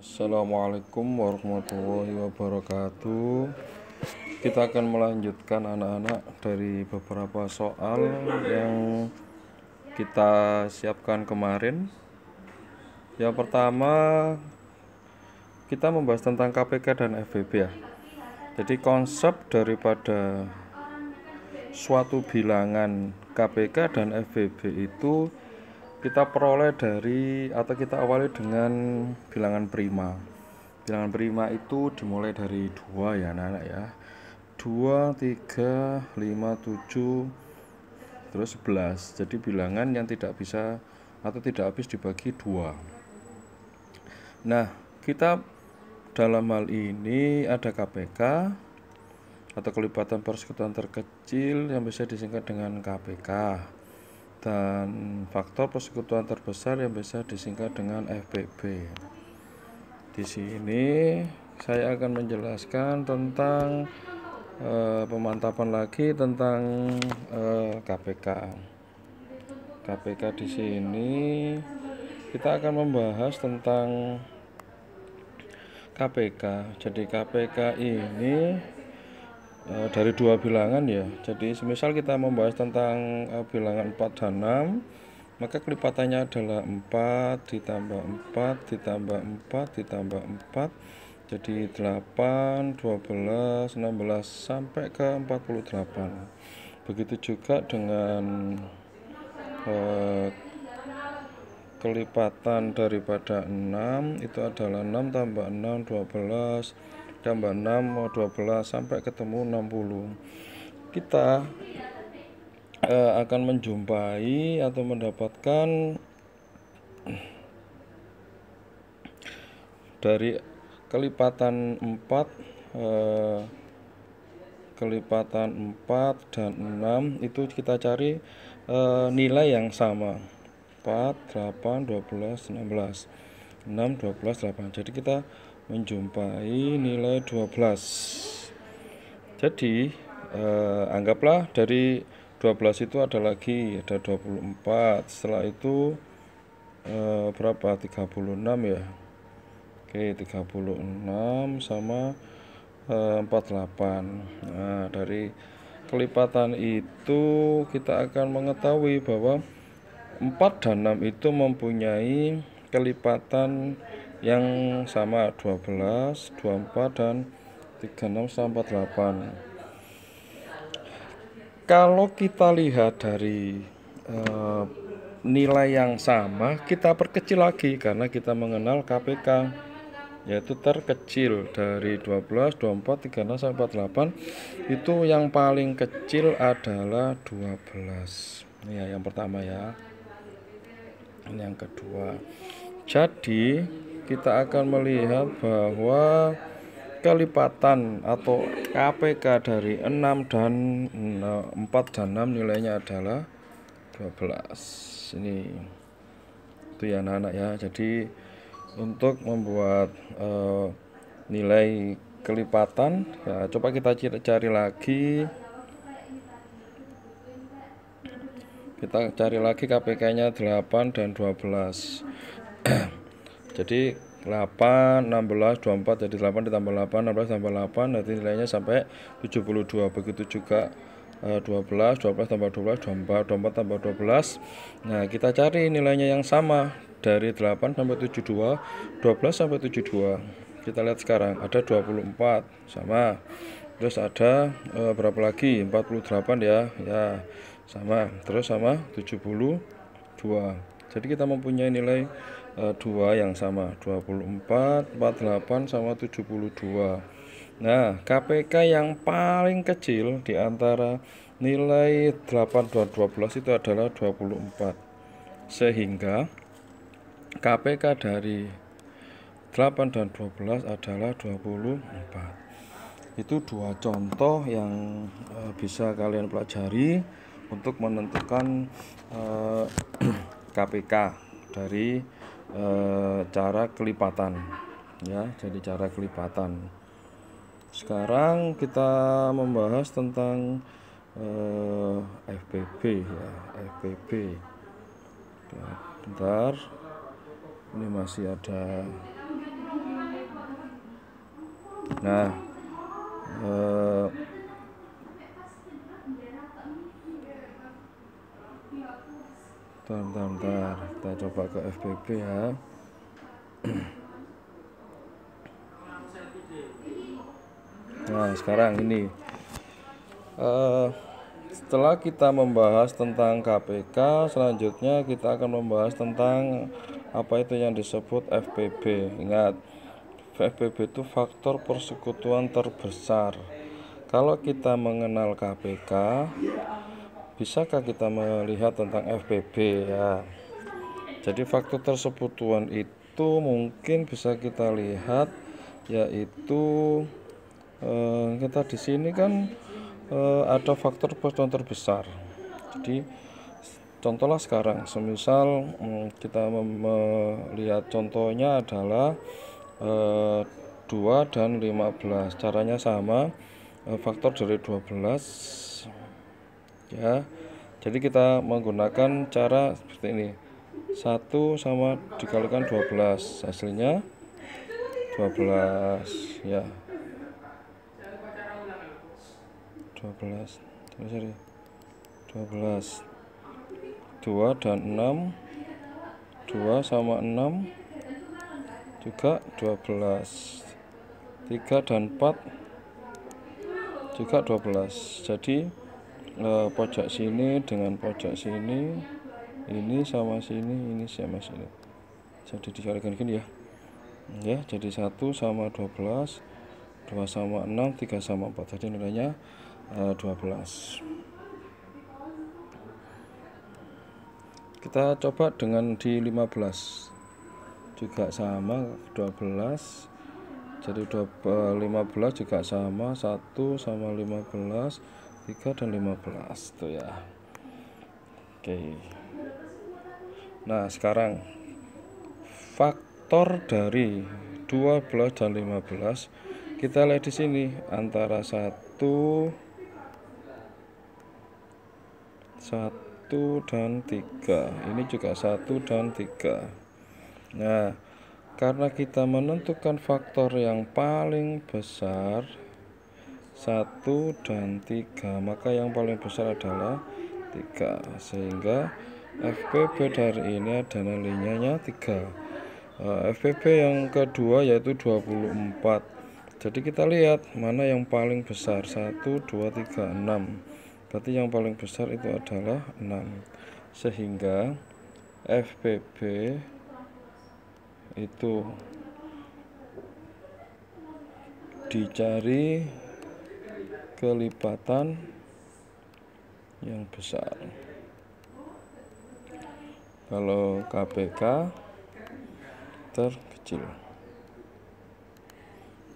Assalamualaikum warahmatullahi wabarakatuh. Kita akan melanjutkan anak-anak dari beberapa soal yang kita siapkan kemarin. Yang pertama, kita membahas tentang KPK dan FBB ya. Jadi konsep daripada suatu bilangan KPK dan FBB itu kita peroleh dari atau kita awali dengan bilangan prima. Bilangan prima itu dimulai dari 2 ya anak-anak ya. 2, 3, 5, 7, terus 11. Jadi bilangan yang tidak bisa atau tidak habis dibagi 2. Nah, kita dalam hal ini ada KPK atau kelipatan persekutuan terkecil yang bisa disingkat dengan KPK. Dan faktor persekutuan terbesar yang bisa disingkat dengan FBB. Di sini saya akan menjelaskan tentang pemantapan lagi tentang KPK. KPK di sini kita akan membahas tentang KPK. Jadi KPK ini dari 2 bilangan ya. Jadi semisal kita membahas tentang bilangan 4 dan 6, maka kelipatannya adalah 4 ditambah 4 ditambah 4 ditambah 4, jadi 8, 12, 16 sampai ke 48. Begitu juga dengan kelipatan daripada 6 itu adalah 6 tambah 6 12 tambah 6 12 sampai ketemu 60. Kita akan menjumpai atau mendapatkan dari kelipatan 4 dan 6 itu kita cari nilai yang sama. 4, 8, 12, 16 6, 12, 8. Jadi kita menjumpai nilai 12. Jadi anggaplah dari 12 itu ada 24. Setelah itu berapa? 36 ya. Oke, 36 sama 48. Nah, dari kelipatan itu kita akan mengetahui bahwa 4 dan 6 itu mempunyai kelipatan yang sama, 12, 24 dan 36 sama 48. Kalau kita lihat dari nilai yang sama, kita perkecil lagi karena kita mengenal KPK, yaitu terkecil dari 12, 24, 36 sampai 48. Itu yang paling kecil adalah 12. Ya, yang pertama ya. Ini yang kedua. Jadi kita akan melihat bahwa kelipatan atau KPK dari 6 dan 4 dan 6 nilainya adalah 12. Ini itu ya anak-anak ya. Jadi untuk membuat nilai kelipatan ya, coba kita cari lagi. Kita cari lagi KPK-nya 8 dan 12. Jadi 8, 16, 24, jadi 8 ditambah 8, 16 tambah 8, nanti nilainya sampai 72. Begitu juga 12, 12 tambah 12, 24, 24 tambah 12. Nah, kita cari nilainya yang sama dari 8 sampai 72, 12 sampai 72. Kita lihat sekarang ada 24 sama. Terus ada berapa lagi? 48 ya. Ya, sama. Terus sama 72. Jadi kita mempunyai nilai 2 yang sama, 24, 48 sama 72. Nah, KPK yang paling kecil di antara nilai 8 dan 12 itu adalah 24. Sehingga KPK dari 8 dan 12 adalah 24. Itu 2 contoh yang bisa kalian pelajari untuk menentukan KPK dari cara kelipatan ya. Jadi cara kelipatan. Sekarang kita membahas tentang FBB ya, FBB. Bentar, ini masih ada Nah, bentar, kita coba ke FBB ya. Nah, sekarang ini setelah kita membahas tentang KPK, selanjutnya kita akan membahas tentang apa itu yang disebut FPB. Ingat, FPB itu faktor persekutuan terbesar. Kalau kita mengenal KPK, bisakah kita melihat tentang FPB ya? Jadi faktor persekutuan itu mungkin bisa kita lihat, yaitu kita di sini kan ada faktor persekutuan terbesar. Jadi contohlah sekarang, semisal kita melihat contohnya adalah 2 dan 15. Caranya sama, faktor dari 12 ya. Jadi kita menggunakan cara seperti ini. 1 sama dikalikan 12, hasilnya 12 ya. 12 2 dan 6, 2 sama 6 juga 12, 3 dan 4 juga 12. Jadi pojok sini dengan pojok sini, ini sama sini, ini sama sini, jadi dikalikan gini ya. Jadi 1 sama 12, 2 sama 6, 3 sama 4, jadi nilainya 12. Kita coba dengan di 15 juga sama 12, jadi 15 juga sama, 1 sama 15, 3 dan 15 tuh ya. Oke. Nah, sekarang faktor dari 12 dan 15 kita lihat di sini antara 1 dan 3. Ini juga 1 dan 3. Nah, karena kita menentukan faktor yang paling besar 1 dan 3, maka yang paling besar adalah 3, sehingga FPB dari ini ada nilainya 3. FPB yang kedua yaitu 24. Jadi kita lihat mana yang paling besar, 1, 2, 3, 6. Berarti yang paling besar itu adalah 6, sehingga FPB itu dicari kelipatan yang besar. Kalau KPK terkecil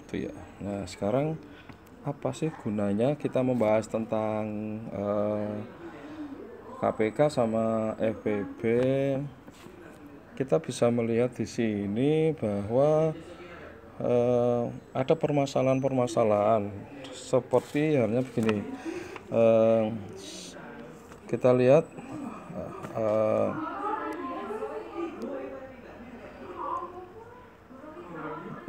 itu ya. Nah, sekarang apa sih gunanya kita membahas tentang KPK sama FPB? Kita bisa melihat di sini bahwa ada permasalahan-permasalahan seperti halnya begini. Kita lihat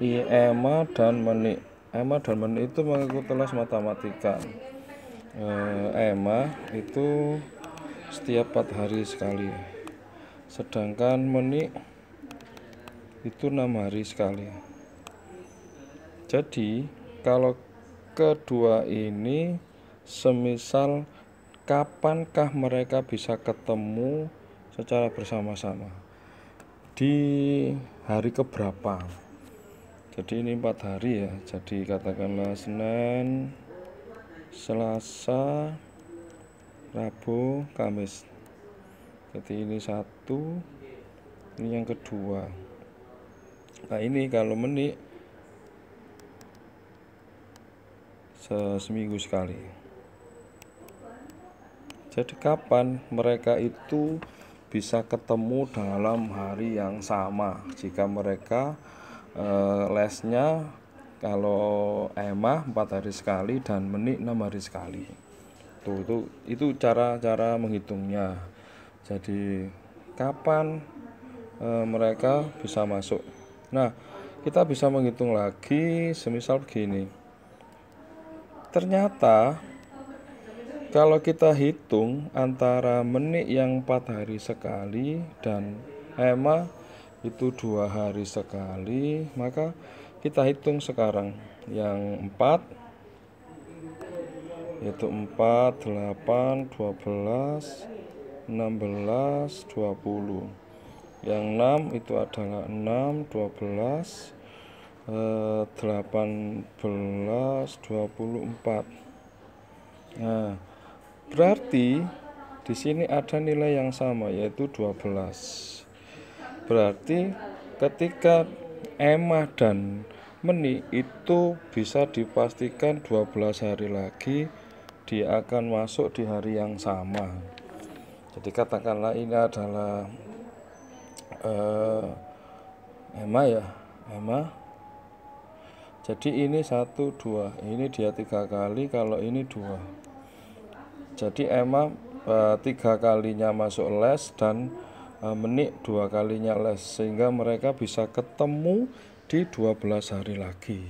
Ema dan Meni. Ema dan Meni itu mengikuti les matematika. Ema itu setiap 4 hari sekali, sedangkan Meni itu 6 hari sekali. Jadi kalau kedua ini semisal kapankah mereka bisa ketemu secara bersama-sama, di hari keberapa? Jadi ini 4 hari ya, jadi katakanlah Senin, Selasa, Rabu, Kamis. Jadi ini 1, ini yang kedua. Nah, ini kalau Meni seminggu sekali. Jadi kapan mereka itu bisa ketemu dalam hari yang sama jika mereka lesnya kalau Ema 4 hari sekali dan Meni 6 hari sekali. Itu cara menghitungnya. Jadi kapan mereka bisa masuk. Nah, kita bisa menghitung lagi semisal begini. Ternyata kalau kita hitung antara menit yang 4 hari sekali dan hema itu 2 hari sekali, maka kita hitung sekarang yang 4 yaitu 4, 8, 12, 16, 20. Yang 6 itu adalah 6, 12, 18, 24. Nah, berarti di sini ada nilai yang sama yaitu 12. Berarti ketika emah dan meni itu bisa dipastikan 12 hari lagi dia akan masuk di hari yang sama. Jadi katakanlah ini adalah emah ya, emah. Jadi ini 1, 2, ini dia 3 kali, kalau ini 2. Jadi emah 3 kalinya masuk les dan menit 2 kalinya les, sehingga mereka bisa ketemu di 12 hari lagi.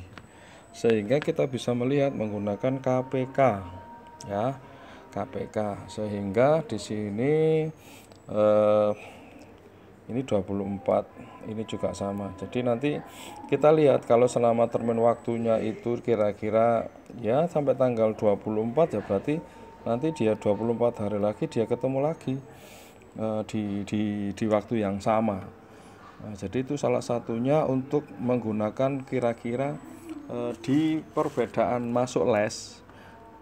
Sehingga kita bisa melihat menggunakan KPK ya, KPK. Sehingga di sini ini 24, ini juga sama. Jadi nanti kita lihat kalau selama termin waktunya itu kira-kira ya sampai tanggal 24, ya berarti nanti dia 24 hari lagi dia ketemu lagi di waktu yang sama. Nah, jadi itu salah satunya untuk menggunakan kira-kira di perbedaan masuk les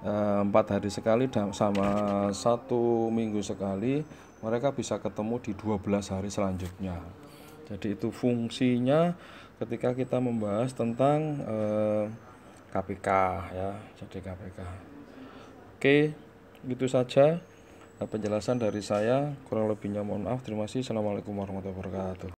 4 hari sekali dan sama 1 minggu sekali, mereka bisa ketemu di 12 hari selanjutnya. Jadi itu fungsinya ketika kita membahas tentang KPK ya, jadi KPK. Oke, gitu saja penjelasan dari saya, kurang lebihnya mohon maaf. Terima kasih. Assalamualaikum warahmatullahi wabarakatuh.